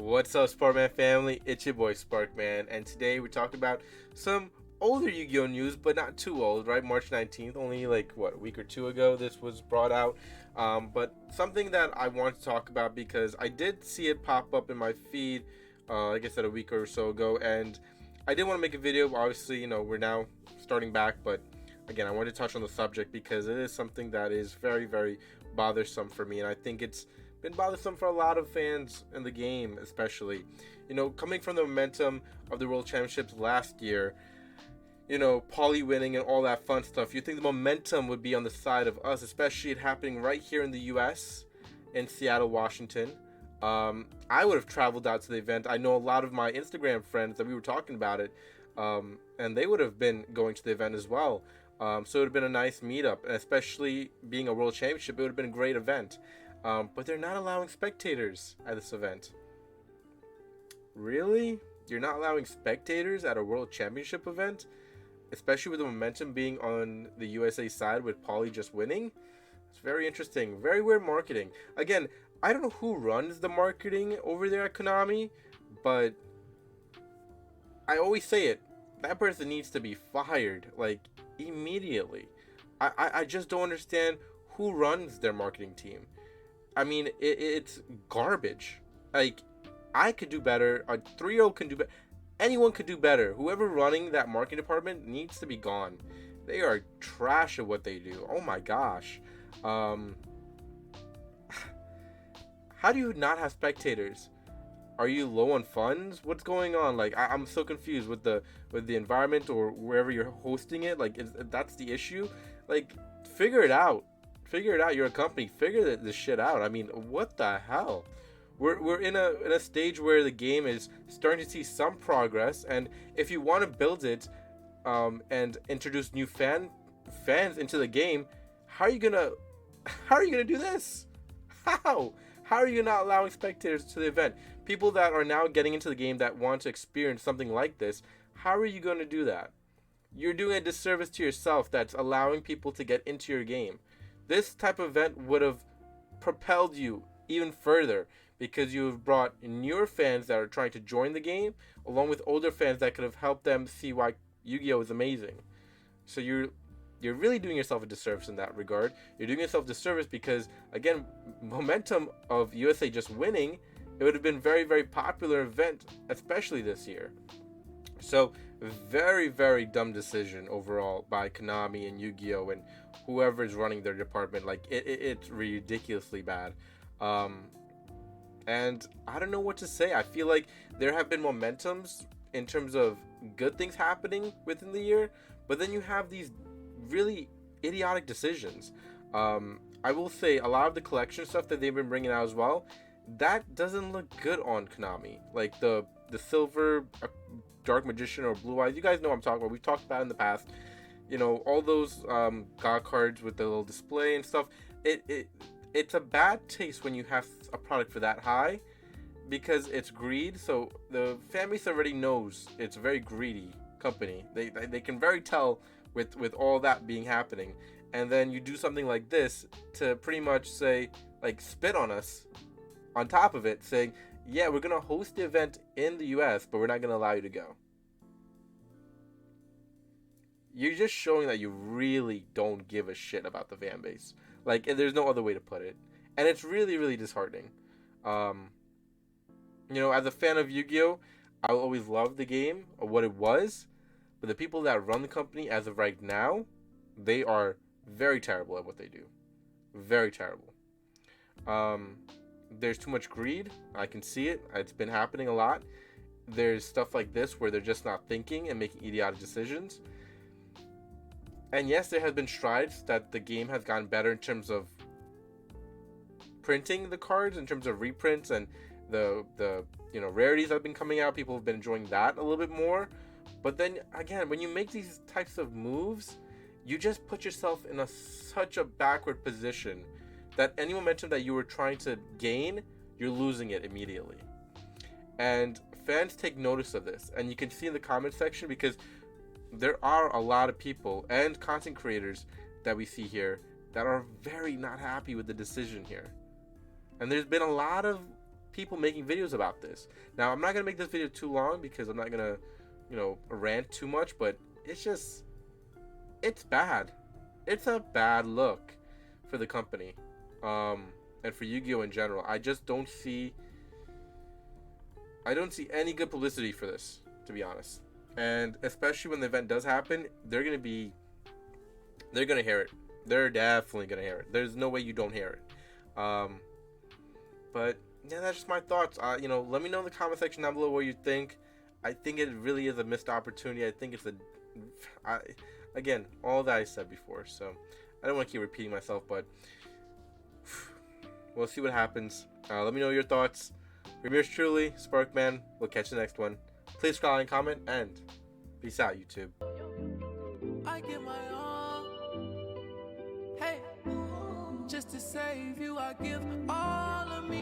What's up, Sparkman family? It's your boy Sparkman, and today we're talking about some older Yu-Gi-Oh news, but not too old, right? March 19th, only like a week or two ago this was brought out. But something that I want to talk about because I did see it pop up in my feed, like I said, a week or so ago, and I did want to make a video. Obviously, we're now starting back, but again, I wanted to touch on the subject because it is something that is very, very bothersome for me, and I think it's been bothersome for a lot of fans in the game, especially. Coming from the momentum of the World Championships last year, Paulie winning and all that fun stuff, you think the momentum would be on the side of us, especially it happening right here in the US, in Seattle, Washington. I would have traveled out to the event. I know a lot of my Instagram friends that we were talking about it, and they would have been going to the event as well. So it would have been a nice meetup, and especially being a World Championship, it would have been a great event. But they're not allowing spectators at this event. Really? You're not allowing spectators at a World Championship event? Especially with the momentum being on the USA side with Paulie just winning? It's very interesting. Very weird marketing. Again, I don't know who runs the marketing over there at Konami, but I always say it. That person needs to be fired, like, immediately. I just don't understand who runs their marketing team. I mean, it's garbage. Like, I could do better. A 3-year-old can do better. Anyone could do better. Whoever running that marketing department needs to be gone. They are trash at what they do. Oh my gosh. How do you not have spectators? Are you low on funds? What's going on? Like, I'm so confused with the environment or wherever you're hosting it. Like, that's the issue? Like, figure it out. Figure it out. You're a company. Figure this shit out. I mean, what the hell? We're in a stage where the game is starting to see some progress, and if you want to build it, and introduce new fans into the game, how are you gonna do this? How are you not allowing spectators to the event? People that are now getting into the game that want to experience something like this, how are you going to do that? You're doing a disservice to yourself that's allowing people to get into your game. This type of event would have propelled you even further because you have brought newer fans that are trying to join the game, along with older fans that could have helped them see why Yu-Gi-Oh is amazing. So you're really doing yourself a disservice in that regard. You're doing yourself a disservice because, again, momentum of USA just winning, it would have been a very, very popular event, especially this year. So, very, very dumb decision overall by Konami and Yu-Gi-Oh! And whoever is running their department. Like, it's ridiculously bad. And I don't know what to say. I feel like there have been momentums in terms of good things happening within the year, but then you have these really idiotic decisions. I will say a lot of the collection stuff that they've been bringing out as well, that doesn't look good on Konami. Like the silver Dark Magician or Blue Eyes, you guys know what I'm talking about. We've talked about it in the past. All those God cards with the little display and stuff. It's a bad taste when you have a product for that high because it's greed. So the fan base already knows it's a very greedy company. They can very tell with all that being happening. And then you do something like this to pretty much say, like, spit on us on top of it, saying, yeah, we're going to host the event in the US, but we're not going to allow you to go. You're just showing that you really don't give a shit about the fan base. Like, there's no other way to put it. And it's really, really disheartening. As a fan of Yu-Gi-Oh!, I will always love the game, or what it was. But the people that run the company as of right now, they are very terrible at what they do. Very terrible. There's too much greed. I can see it. It's been happening a lot. There's stuff like this where they're just not thinking and making idiotic decisions. And yes, there have been strides that the game has gotten better in terms of printing the cards, in terms of reprints and the rarities that have been coming out. People have been enjoying that a little bit more. But then again, when you make these types of moves, you just put yourself in such a backward position that any momentum that you were trying to gain, you're losing it immediately. And fans take notice of this, and you can see in the comment section because there are a lot of people and content creators that we see here that are very not happy with the decision here. And there's been a lot of people making videos about this. Now, I'm not gonna make this video too long because I'm not gonna, rant too much. But it's bad. It's a bad look for the company, and for Yu-Gi-Oh in general. I just don't see. I don't see any good publicity for this, to be honest. And especially when the event does happen, they're gonna hear it. They're definitely gonna hear it. There's no way you don't hear it. But yeah, that's just my thoughts. Let me know in the comment section down below what you think. I think it really is a missed opportunity. I think it's again, all that I said before. So I don't want to keep repeating myself, but we'll see what happens. Let me know your thoughts. From yours truly, Sparkman. We'll catch you next one. Please subscribe and comment, and peace out, YouTube. I give my all, hey, just to save you, I give all of me.